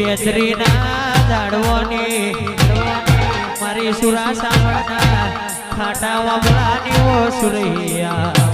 બેચરીના ઝાડવાની મારી સુરા સાંભળના ખાટા વાબલાની ઓ સુરૈયા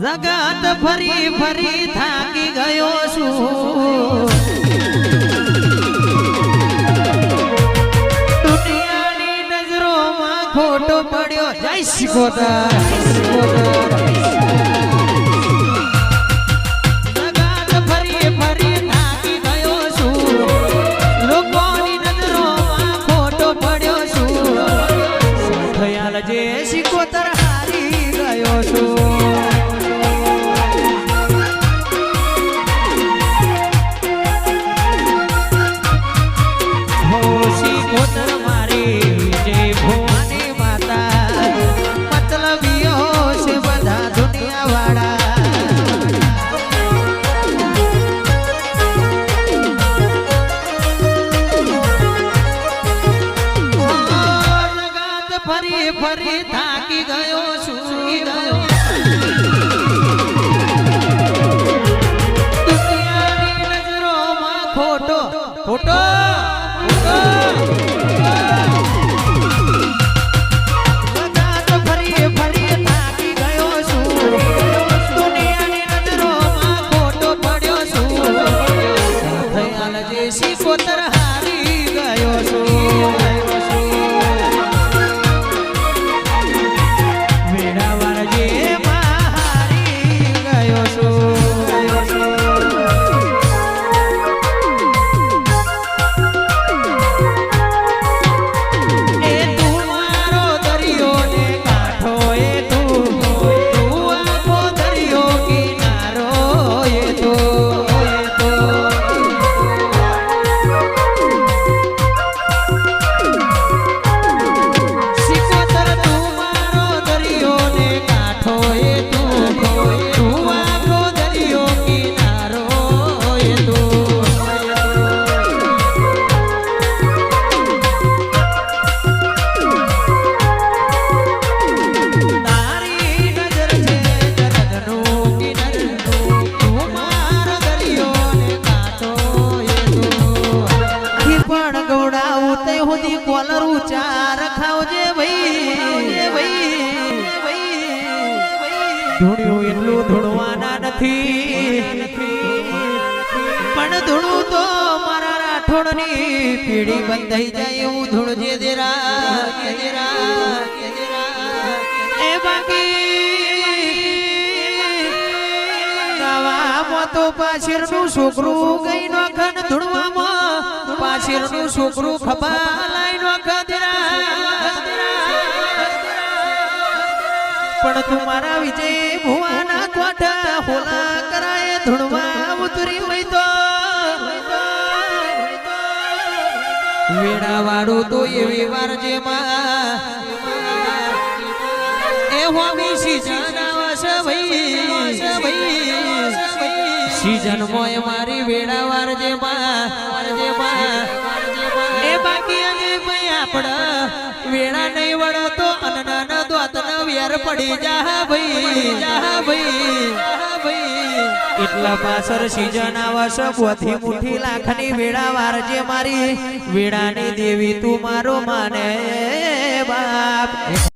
જગત ફરી ફરી થાકી ગયો છું દુનિયાની નજરોમાં ખોટો પડ્યો જય શિકોતર ફરી થાકી ગયો છું દુનિયાની નજરોમાં ખોટો ખોટો ફરી ફરી થાકી ગયો છું દુનિયાની નજરોમાં ખોટો પડ્યો છું થયાલ જે શિકોતર હારી ગયો છું ધૂણ્યું એટલું ધૂણવાના નથી પણ ધૂણું તો મારા રાઠોડની પીડી બંધાઈ જાય એવું ધૂણજે દેરા એ બાકી ગાવામાં તો પાછળનું છોકરું ગઈ નો ખન ધૂણવામાં પાછળનું છોકરું ખબા લાઈ નો ખદરા પણ તું મારા વિજય ભુવાના કોઠા હોલા કરાય ધૂણમાં ઉતરી હોય તો વેડા વાળું તો એવી વાર જેમાં એ હોમી સીઝન આવશે ભાઈ સીઝન મોય મારી વેડા વાર જેમાં એ બાકી આજે ભાઈ આપડ વેડા નહીં વળો તો અનના દોતન વેર પડી જા ભાઈ એટલા પાછળ સીઝન આવશે બોથી મુઠ્ઠી લાખની વેડા વાર જે મારી વેડાની દેવી તું મારો માને બાપ